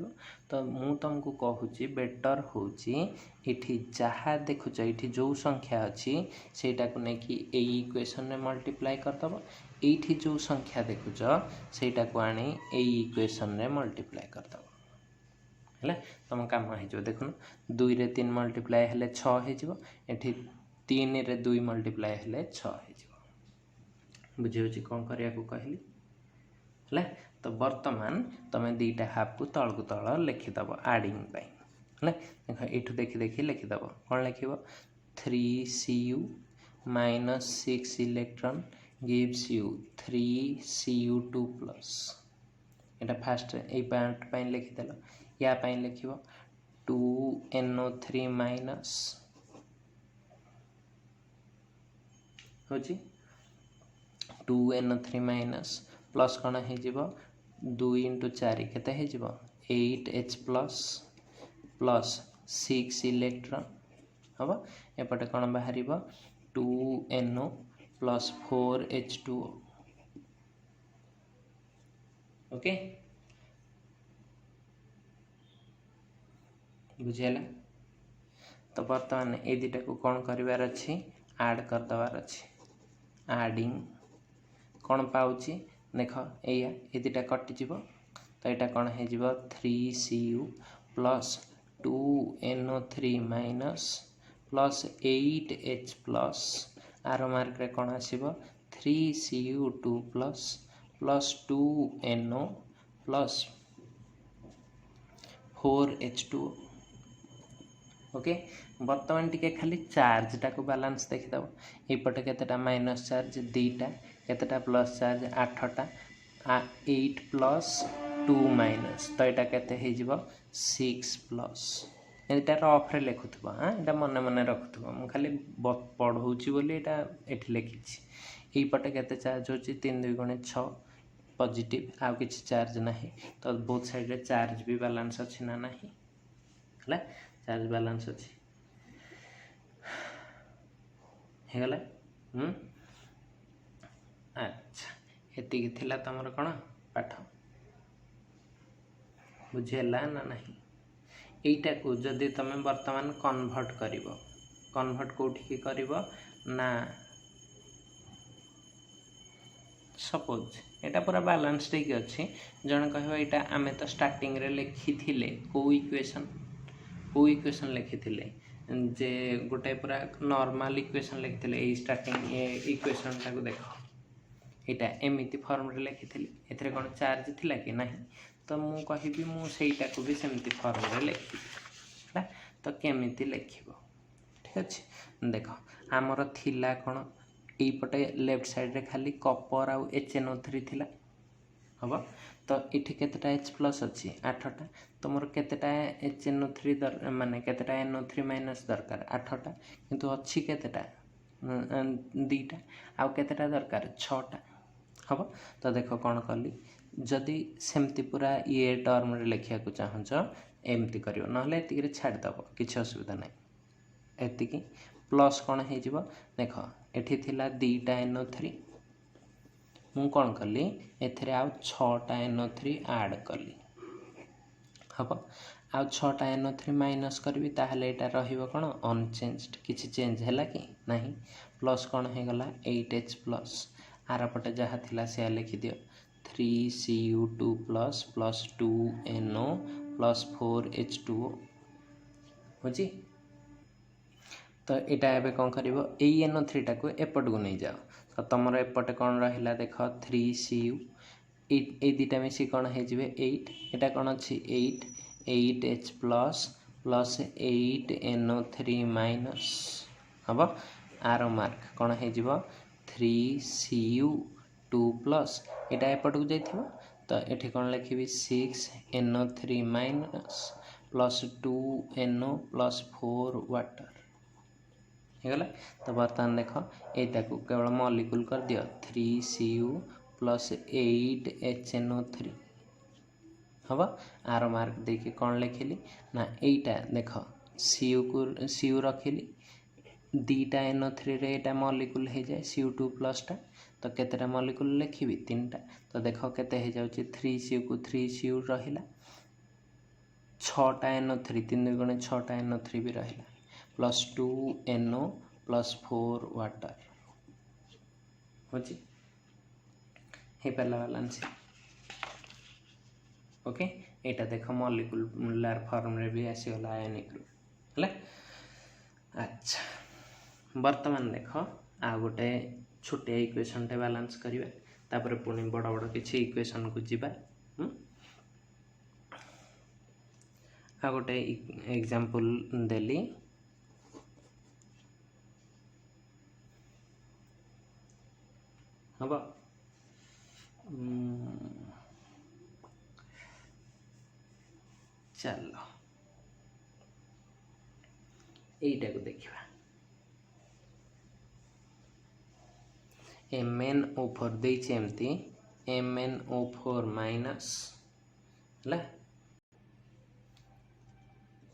तो मु तुमको कहूँ बेटर होची इठी जहाँ देखुच इठी जो संख्या अच्छी सेटा को लेकिन यही इक्वेशन रे मल्टीप्लाई करदब एठी जो संख्या देखुच सेटा को आनी यही इक्वेशन रे मल्टीप्लाई करदब है तुम कम हो देखुन 2 रे 3 मल्टीप्लाई हेले 6 हो एठी 3 रे 2 मल्टीप्लाई हेले 6 हो बुझे कौन करिया को कहली है तो वर्तमान तुम 2टा हाफ को तल को तल लिखिदब आडिंग है देख ये देखी देखी लिखिदब कौन लिख 3Cu minus 6 electron gives you 3Cu2 plus यहाँ फास्ट ये पार्ट पर लिखिदेल या पाई लिख 2NO3 माइनस हूँ 2NO3 माइनस प्लस कौन हो 2 × 4 केते हो 8H प्लस 6 इलेक्ट्रॉन हम एपटे कौन बाहर 2NO प्लस 4H2O ओके बुझेला तो बर्तमान ये दुटा को कौन करार अच्छी ऐड करदेवार अच्छी आडिंग कौन पाऊँ देख ये दुटा कटिज तो यहाँ कौन हो 3Cu plus 2NO3 minus plus 8H plus arrow mark रे कौन आसब 3Cu2 plus 2NO plus 4H2O okay बर्तमान टिके खाली चार्ज टाक बालांस देखीदब एपटे केतेटा माइनस चार्ज 2टा केतेटा प्लस चार्ज 8टा 8 प्लस 2 माइनस तो यहाँ केते हो 6 प्लस यहाँ रफ रे लिखुव हाँ यहाँ मन मन रखुव मुझे खाली पढ़ाऊँगी बोली ये लिखी यपटे केते चार्ज हो 3 2 गुणे 6 पॉजिटिव आउ किसी चार्ज ना तो बोथ साइड रे चार्ज भी बालांस अच्छी ना नहीं है चार्ज बालांस अच्छी गला अच्छा एतिकी थिला तमर कौन पाठ बुझेला ना नहीं यहीटा को जदि तुम वर्तमान कन्वर्ट कौटी कर ना सपोज यहाँ पूरा बालांस ठीक अच्छी जन कह यहाँ आम तो स्टार्टिंग रे लिखी थे को इक्वेशन लिखी थे जे गोटे पूरा नॉर्मल इक्वेशन लिखी थे स्टार्टिंग इक्वेशन टाक देख यहाँ एमती फॉर्म रे लिखी थी ए कौन चार्ज थिला कि नहीं तो मु कहि मुझा को भी सेमती फॉर्म रे लिखी तो केमिति लिखिबो ठीक अच्छे देख आमर थिला कौन यपटे लेफ्ट साइड रे खाली कपर आउ HNO3 थिला हम तो ये केतेटा H प्लस अच्छी 8टा तुम केतेटा HNO3 माने केतेटा NO3 माइनस दरकार 8टा किंतु अच्छी केतेटा 2टा आउ केतेटा दरकार 6टा हम तो देख कौन कली जदि सेमती पूरा ये टर्म रे लिखा को चाहूच एमती कर ना ये छाड़देव किसी असुविधा ना एतिकी प्लस कौन हो देख एठी थिला 2टा NO3 मु कौन कली एथिरे आउ 6टा NO3 ऐड कली हम आउ 6टा NO3 माइनस करी ताहले एटा रहिबो कौन अनचेंज्ड किसी चेंज हैला कि नहीं प्लस कौन हो गला 8H प्लस आर पटे जहाँ थिला से लिखि दियो 3Cu2 plus 2NO plus 4H2O बुझी तो यहाँ एवं कौन कर NO3 टाक एपट को नहीं जाओ तो तुम एपटे कौन रहा देख 3Cu ये दुटा मिसी कौन हो 8 यहाँ कौन अच्छी 8H plus plus 8NO3 minus हम आर मार्क कौन हो 3Cu2 प्लस यहाँ एपटू जाइए तो ये कौन लिखी 6NO3 minus plus 2NO plus 4 water होगला। तो बर्तमान देख यहाँ को केवल मॉलिक्यूल कर दियो 3Cu प्लस 8HNO3 हम आर मार्क देखिए कौन लिखिली ना यहीटा देख Cu रखिली दीटा NO3 रे एटा मॉलिक्यूल हो जाए Cu2 प्लस टा तो केतेटा मॉलिक्यूल लिखी 3टा तो देख केते हो जाउची 3Cu को 3Cu रहिला 6टा NO3 3 2 गुणे 6टा NO3 भी रहिला प्लस 2NO प्लस 4 वाटर होची हे पहला बैलेंस ओके। एटा देख मॉलिक्यूलर फॉर्म रे भी आसीगला आयनिक ग्रुप है। अच्छा वर्तमान देख आ गोटे छोटे इक्वेशन टे बैलेंस करिवे तापर पुणी बड़ बड़ किसी इक्वेशन को जीवा आ गोटे एग्जांपल देली हम चलो यहीटा को देखा MnO4 देछि एमती MnO4 माइनस है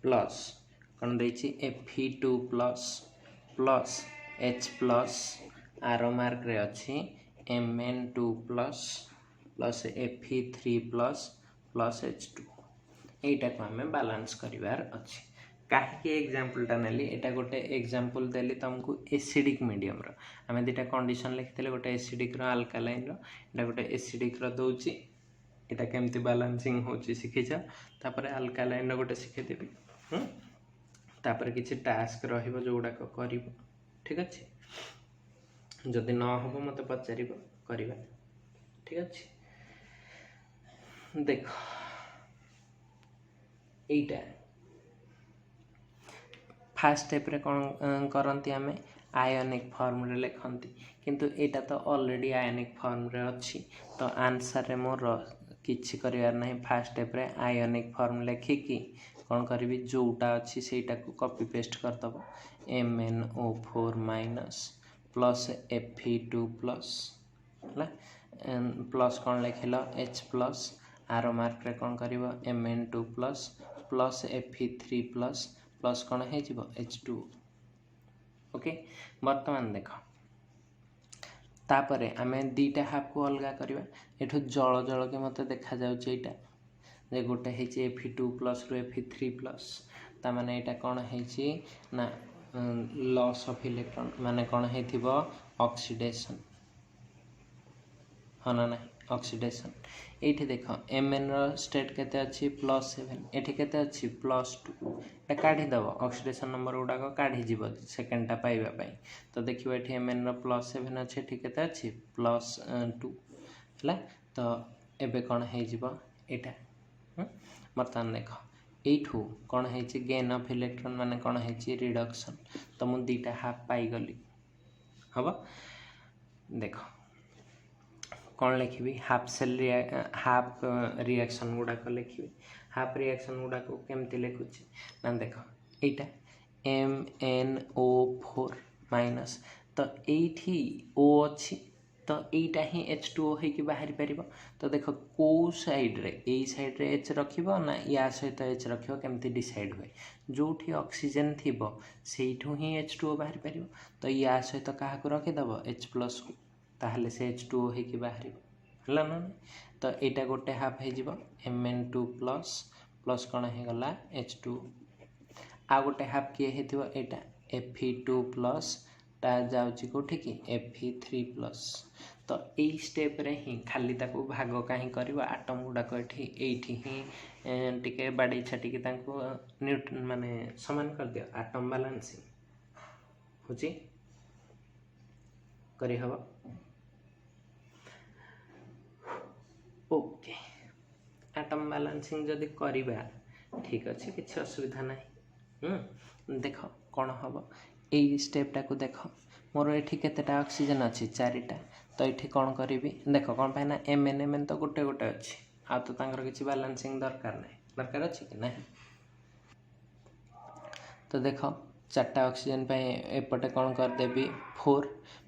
प्लस कौन देछि Fe2 plus plus H plus आरो मार्क रे अच्छी Mn2 plus plus Fe3 plus plus H2 यहीटा को आम बालांस करार अच्छी कहीं एग्जांपलटा नेली एटा गोटे एग्जांपल देली तुमको एसिडिक मीडियम रो आम दुटा कंडीशन लिखिते गोटे एसिडिक रो अल्कालाइन रो एटा गोटे एसिडिक रो दउची एटा केमती बैलेंसिंग होची शिखिछ तापर अल्कालाइन रो गोटे शिखेदेबी तापर किछि टास्क रहिबो जोडा को करिवो ठीक अछि जदि न होबो मते पचारिबो करिबा ठीक अछि। देखो एटा फास्ट स्टेप रे कौन करती आम आयोनिक फॉर्म रे लिखती किंतु एटा तो ऑलरेडी आयोनिक फॉर्म रे अच्छी तो आंसर रे मोर किछि करिवार नहीं फास्ट स्टेप रे आयोनिक फॉर्म लिखिकी कौन करी जोटा अच्छी सेटा को कॉपी पेस्ट करदब MnO4 minus plus Fe2 plus plus कौन लिखल H प्लस आर मार्क रे कौन कर Mn2 plus plus Fe3 plus plus कौन हो H2 ओके। वर्तमान देख तापरे आमे दीटा हाफ को अलगा करवा एठू जल जल के मत देखा जाउछेटा जे गोटे है Fe2 प्लस रु Fe3 प्लस ता माने एटा कौन है ना लॉस ऑफ इलेक्ट्रॉन माने कौन है ऑक्सीडेशन हाँ ना ना ऑक्सीडेशन ये देख Mn रो स्टेट केते अच्छी +7 एठी केते अच्छी +2 एटा काढीदेव ऑक्सीडेशन नंबर गुड़ाक काढ़ीज सेकेंडटा पाइबा तो देखिए ये Mn रो +7 अच्छे एठी केते अच्छी +2 है तो एबे कौन होटा बर्तमान देख यू कौन है गेन ऑफ इलेक्ट्रॉन माने कौन है रिडक्शन तो मुझे दीटा हाफ पाईगली हम देख कौन लिखी हाफ सेल हाफ रिएक्शन गुड़ाक लिखी हाफ रिएक्शन गुड़ाक केमती लिखुची ना देख यहाँ MnO4 माइनस तो ये O अच्छी तो यहीटा ही H2O होगी बाहरी पार तो देख कौ साइड रे यही साइड रे H रख ना या सहित H रख केमती डिसाइड हुए जो ऑक्सीजन थी से ही H2O बाहरी पार तो या सहित क्या रखीदेव H प्लस को ताहले से H2O होगी बाहर है ना तो यहाँ गोटे हाफ हो Mn2 प्लस प्लस कौन होगला H2 आ गोटे हाफ किए होता Fe2 प्लस ता जाउची कोठी की Fe3 प्लस तो यही स्टेप रे ही खाली ताको भाग कहीं कर आटम गुड़ाक ये ही टिके बाड़ी छाटिकी न्यूट्रन माने समान कर दियो आटम बैलेंसिंग होची करी हबो ओके आटम बैलेंसिंग जदि करिबा ठीक अच्छे किसी असुविधा नहीं। देख कौन हम यही स्टेपटा को देख मोर ये केतेटा ऑक्सीजन अच्छी 4टा तो ये कौन करी देख कौन पाई ना एम एन तो गोटे गोटे अच्छी आ तो किसी बैलेंसिंग दरकार नहीं दरकार अच्छी कि ना तो देख 4टा ऑक्सीजन पे एपटे कौन करदेवी 4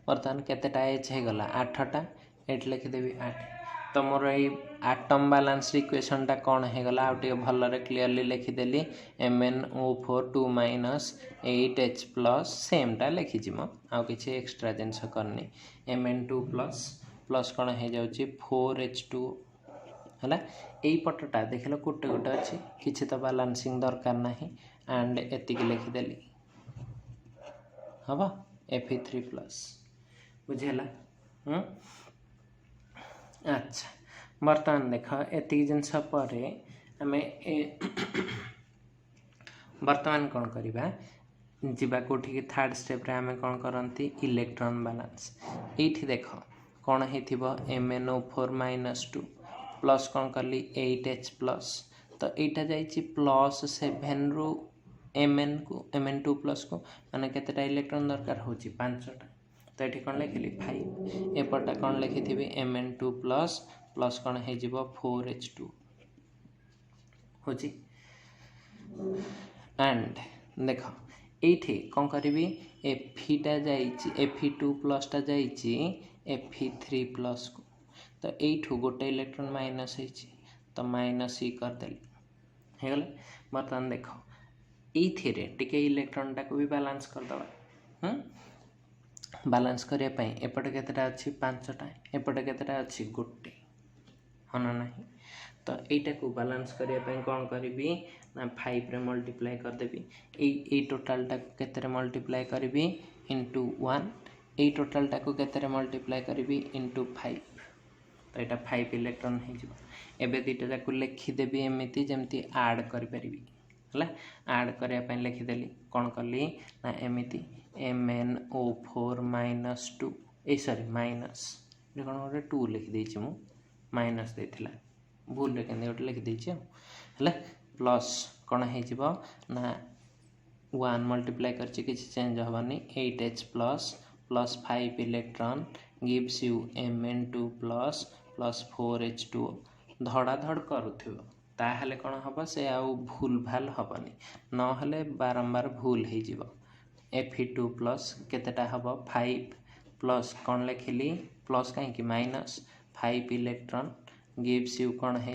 बर्तमान केतेटा एच हो गला 8टा एट लिखिदेवी 8 तो मोर ये आटम बैलेंस इक्वेशनटा कौन हो गला आउ टे भलरे clearly लिखिदेली MnO4 2 - 8H plus Semta लिखिजी मो आउ किसी एक्स्ट्रा जिनस करनी Mn2 प्लस कौन हो जाउची 4H2 है यही पटटा देख लो गोटे गोटे अच्छी किसी तो बैलेंसिंग दरकार नहीं एंड एतिक लिखिदेली हम Fe3 प्लस बुझेला। अच्छा बर्तमान देख एतिक जिनस पर आम बर्तमान कौन करवा जीवा कौटी थर्ड स्टेप रे आम कौन करती इलेक्ट्रॉन बैलेंस ये देख कौन हो MnO4 - 2 प्लस कौन कली 8H प्लस तो यहाँ जाइए प्लस 7 रु Mn2 प्लस को माने केतेटा इलेक्ट्रॉन दरकार हो 5टा तो ये कौन लिखिली 5 एपटा कौन लिखि Mn2 प्लस प्लस कौन हो 4H2 हो एंड देख ये कौन करी Feटा Fe2 प्लसटा जाइए Fe3 प्लस को तो यू गोटे इलेक्ट्रॉन माइनस तो माइनस ही करदेली गला बर्तमान देख ये टिके इलेक्ट्रॉनटा को भी बैलेंस करदे बैलेंस करने एपटे केतेटा अच्छी 5टा एपटे केतेटा अच्छी गोटे हाँ ना नहीं तो यहीटा को बैलेंस करने कौन करी ना 5 रे मल्टीप्लाई करदेवी ये टोटालटा केते मल्टीप्लाई करी इंटू 1 ये टोटालटा को केते मल्टीप्लाई करी इंटू 5 तो यहाँ 5 इलेक्ट्रॉन होबे दुईटा जाक लिखिदेवी एमती जमती आड करी है आड करने लिखिदेली कौन कली ना एमती MnO4 - 2 ए सॉरी माइनस कौन गोटे 2 लिखिदेची मु माइनस देथिला भूल रे केंदे गोटे लिखिदेची है प्लस कौन हो ना 1 मल्टीप्लाई करछि किसी चेंज हेनी 8H plus plus 5 electron gives you Mn2 plus plus 4H2 धड़ाधड़ करूथिबो ताहले कौन हम से आउ भूल भाल हेनी नहले बारंबार भूल हो Fe2 प्लस केतेटा हम 5 प्लस कौन लिखिली प्लस कहीं माइनस 5 इलेक्ट्रॉन गिव्स यू कौन हो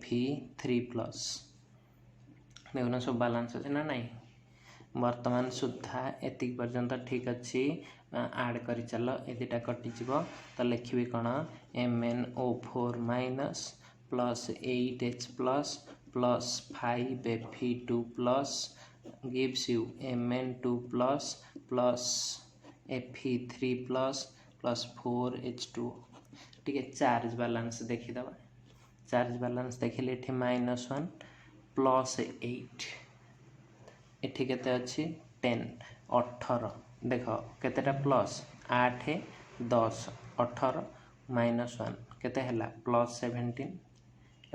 Fe3 प्लस देखना सब बैलेंस अच्छे ना नहीं वर्तमान सुधा एति पर्यंत ठीक अच्छी आड कर चल ए दुटा कटिज तो लिखी कौन MnO4 minus plus 8H plus plus 5 Fe2 plus gives you Mn2 plus plus Fe3 plus plus 4H2 टी चार्ज बैलेंस देखीद चार्ज बैलेंस देखिले -1 प्लस 8 एठी केते अछि 10 18 देख केतेटा प्लस 8 10 18 -1 केते हला प्लस 17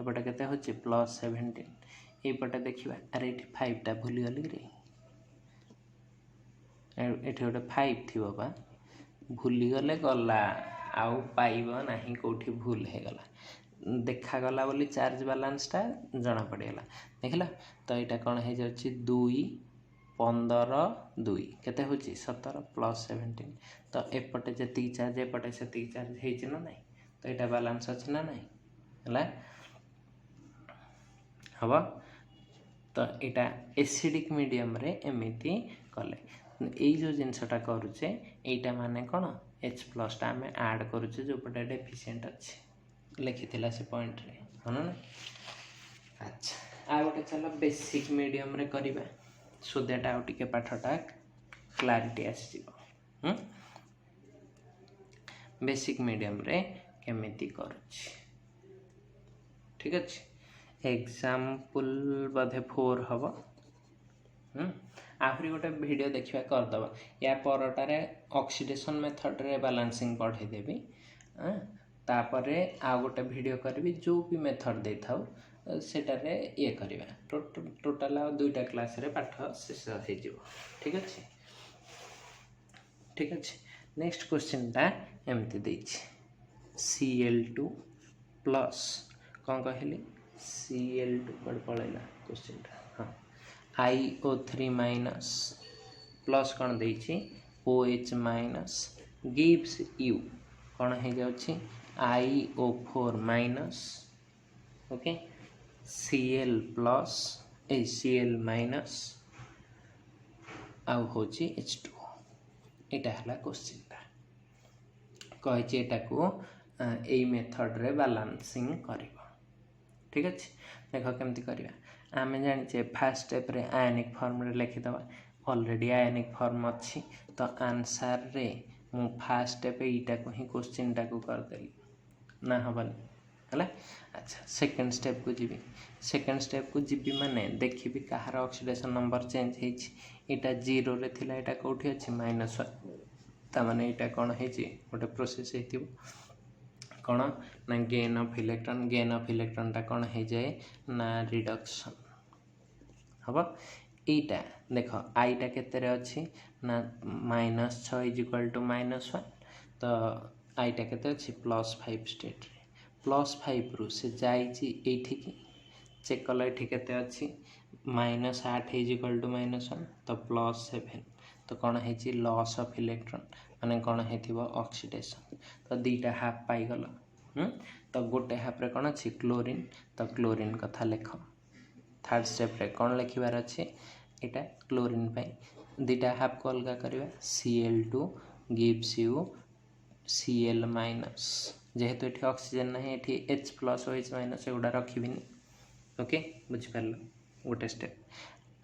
एपटे केते होछि प्लस 17 एपटे देखिबा अरे एठी 5 टा भूली गली रे एठी गोटे 5 थिबो बा भूली गले गला आउ पाइबो नाही कोठी भूल हे गला देखा गला बोली चार्ज बैलेंसटा जना पड़गला देखला तो यहाँ कौन हो 2 15 2 केते होची 17 प्लस 17 तो एपटे जी चार्ज एपटे से चार्ज हो ना तो यहाँ बैलेंस अच्छे ना नहीं है हम तो यहाँ एसिडिक मीडियम रे एमती कले यही जो जिनसटा करुचे यहाँ माने कौन H प्लसटा आम आड करुचे जो पटे डेफिशिएंट अच्छे लिखी से पॉइंट रे हाँ ना अच्छा आ गोटे चलो बेसिक मीडियम रे करिबा सो दैट आउ टिके पाठटा क्लारिटी आसीबो बेसिक मीडियम रे केमिति करूछि ठीक अछि एग्जांपल बधे 4 हबो आफरी गोटे वीडियो देखिबा कर दबा या परटारे ऑक्सीडेशन मेथड रे बैलेंसिंग पढ़े देबी तापरे आ गोटे वीडियो करबी जो भी मेथड दे थाउ सेटारे ये करवा टोटाल आ दुईटा क्लास रे पाठ शेष हो ठीक अच्छे ठीक अच्छे नेक्स्ट क्वेश्चन टा एमती देछि Cl2 प्लस कौन कहली Cl2 कड़ पड़ेगा क्वेश्चन टा हाँ IO3 माइनस प्लस कौन देछि OH माइनस गिव्स यू कौन हो जाउछि IO4 minus okay Cl plus Cl minus आउ होछि H2 एटा हला क्वेश्चन टा कहि एटा को एई मेथड रे बैलेंसिंग करिवो ठीक अछि देखो केमती करिवा आमे जानि जे फर्स्ट स्टेप रे आयनिक फॉर्म रे लिखि दबा ऑलरेडी आयनिक फॉर्म अछि तो आंसर रे मु फर्स्ट स्टेप एटा को ही क्वेश्चन टा को कर देली ना हबन हला अच्छा सेकंड स्टेप को जीबी सेकंड स्टेप को जीबी माने देखिबी कहार ऑक्सीडेशन नंबर चेंज हेछि एटा 0 रे थिला एटा कोठी अछि -1 ता माने एटा कोन हेछि गोटे प्रोसेस हेतिबो कोन ना गेन ऑफ इलेक्ट्रॉन ता कोन हे जाए ना रिडक्शन हबो एटा देखो आई टा केते रे अछि ना -6 =-1 तो आई टा केते अछि +5 स्टेट रे +5 रु से जाइछि एठी की चेक कल एठी केते अछि -8 =-1 तो +7 तो कौन है लॉस ऑफ इलेक्ट्रॉन माने कौन हेथिबो ऑक्सीडेशन तो दीटा हाफ पाई गला तो गोटे हाफ रे कौन अछि क्लोरीन तो क्लोरीन कथा लेख थर्ड स्टेप रे कौन लिखिबार अछि एटा क्लोरीन पाई दीटा हाफ को अलगा करबा Cl2 gives you Cl minus जेहेतु एठी ऑक्सीजन नहीं एठी H प्लस OH माइनस एगुडा रखिबिनी ओके बुझि पारलो गोटे स्टेप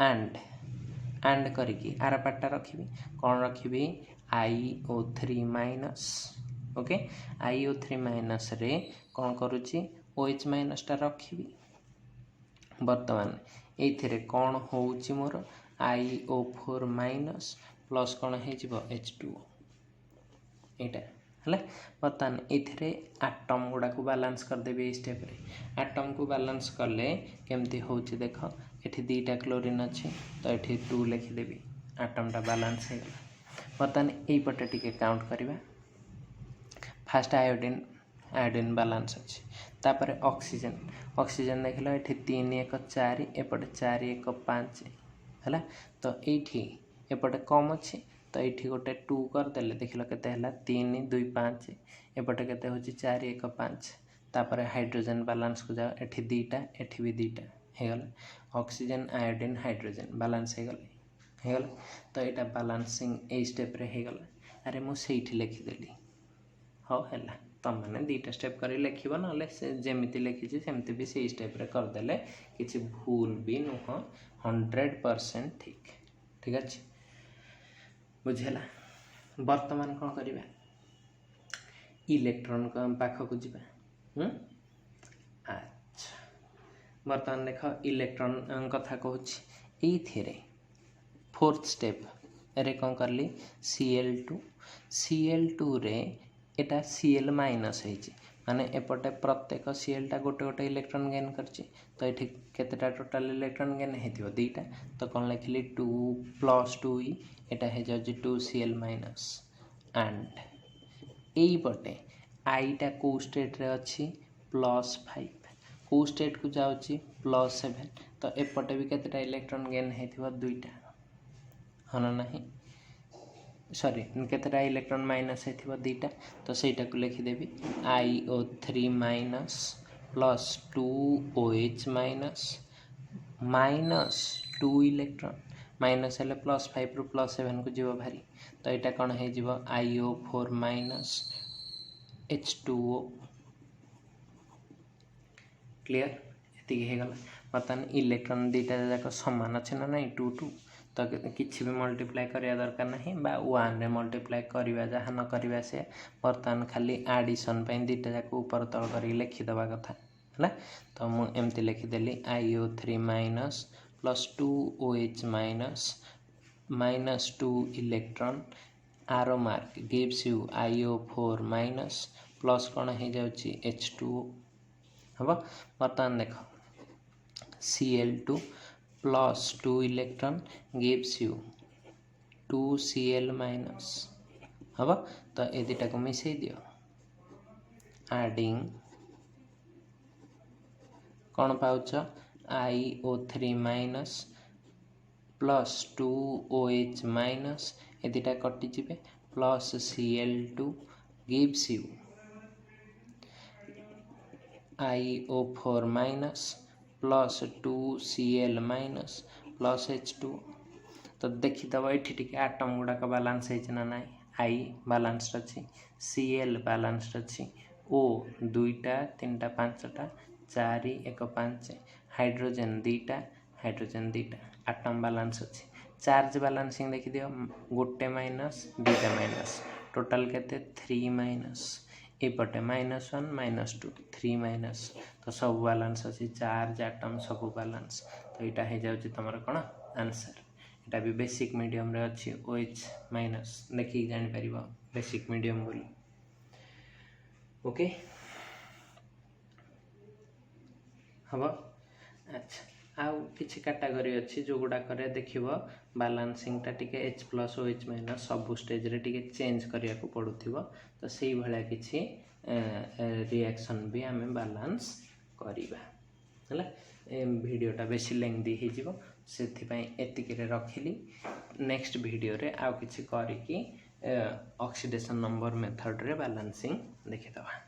एंड करिकी आर पार्टा रखिबी कौन रखिबी IO3 minus okay IO3 minus रे कौन करूची OH माइनस टा रखिबी वर्तमान एथिरे कौन होउची मोर IO4 माइनस प्लस कौन हे जिवो H2 एटा हला वर्तमान एथिरे एटम गुडा को बैलेंस कर देबे स्टेप रे एटम को बैलेंस करले केमती होउची देखो एठी दीटा क्लोरीन अछि तो एठी 2 लिखि देबी एटम टा बैलेंस हे गला वर्तमान एई पटे टिके काउंट करिवा फर्स्ट आयोडीन बैलेंस अछि तापर ऑक्सीजन देखलो एठी 3 1 4 एपटे 4 1 5 हला तो एठी एपटे कम अछि तो एठी गोटे 2 कर देले देखलो केते हला 3 2 5 एपटे केते होची 4 1 5 तापर हाइड्रोजन बैलेंस को जाओ एठी दीटा एठी भी दीटा हे गला ऑक्सीजन आयोडीन हाइड्रोजन बैलेंस हे गला तो एटा बैलेंसिंग ए स्टेप रे हे गला अरे मु सेठी लिखि देली हो हला तम माने दीटा स्टेप करी लिखिबो नले से जेमिति लिखिछि सेमति भी से स्टेप रे कर देले किछि भूल भी नुह 100% ठीक ठीक अछि बुझेला वर्तमान कोन करिबा इलेक्ट्रॉन को पाख को जिबा अच्छा वर्तमान देख इलेक्ट्रॉन कथा कहूँ ये फोर्थ स्टेप रे कौन करली Cl2 रे एटा Cl माइनस है माने एपटे प्रत्येक Cl टा गोटे गोटे इलेक्ट्रॉन गेन करछि तो ये केतेटा टोटल इलेक्ट्रॉन गेन हेतिबो दीटा तो कौन लिखली 2 + 2e Etah hey जाउछि 2Cl minus and एई पटे आई टा को स्टेट रे अछि +5 को स्टेट को जाउछि +7 तो एपटे भी केतेटा इलेक्ट्रॉन गेन हेतिबो दुईटा हन नाही सॉरी केतेटा इलेक्ट्रॉन माइनस हेतिबो दीटा तो सेटा को लिखि देबी IO3 minus plus 2OH minus minus 2 electron minus हेले +5 रु +7 को जीव भारी तो एटा कौन है जीव IO4 माइनस H2O क्लियर एति हे गला वर्तमान इलेक्ट्रॉन दीटा जाक समान अछि ना नहीं 2 2 तो किसी भी मल्टीप्लाई करिया दरकार नहीं बा 1 रे मल्टीप्लाई करिवा जहाँ न करिवा से वर्तमान खाली एडिशन पे दीटा जाक ऊपर तल करी लिखि दबा कथा है तो मु एमती लिखि देली IO3 minus plus 2OH minus minus 2 electron आरो mark gives you IO4 minus plus कौन हो जाउछि H2O हबो वर्तमान देख Cl2 plus 2 electron gives you 2Cl minus हम तो ए दुटा को मिसई दियो adding कौन पाउच iO3 minus plus 2OH minus ए दुटा कटिजे plus Cl2 gives you iO4 minus plus 2Cl minus plus H2 तो देखीदब ये आटम गुड़ाक बालांस होना ना आई बालांस अच्छी Cl बालांस अच्छी O 2टा 3टा 5टा 4 1 5 हाइड्रोजेन 2टा आटम बालांस अच्छी चार्ज बालांसिंग देखी दियो गोटे माइनस 2टा माइनस टोटाल केते 3 माइनस एपटे -1 -2 3 माइनस तो सब बालांस अच्छी चार्ज आटम सब बालांस तो यहाँ हो जाए तुम कौन आंसर यहाँ भी बेसिक मीडियम रे अच्छी OH माइनस देखिए जापर बेसिक मीडियम बोली ओके हम अच्छा आउ किसी कैटेगरी अच्छी जो गुड़ाक देखिए बालांसिंग टा टिके H प्लस OH माइनस सब स्टेज रे टिके चेंज करिया को पड़ुथिबो तो सेही भलिया किछि रिएक्शन भी आम बालांस करिबा हला वीडियोटा बेसी लेंथी हो जिवो सेथिपाई एतिकिरे रखिली नेक्स्ट वीडियो रे आउ किछि करिकी ऑक्सीडेशन नंबर मेथड रे बालांसिंग देखिदबा।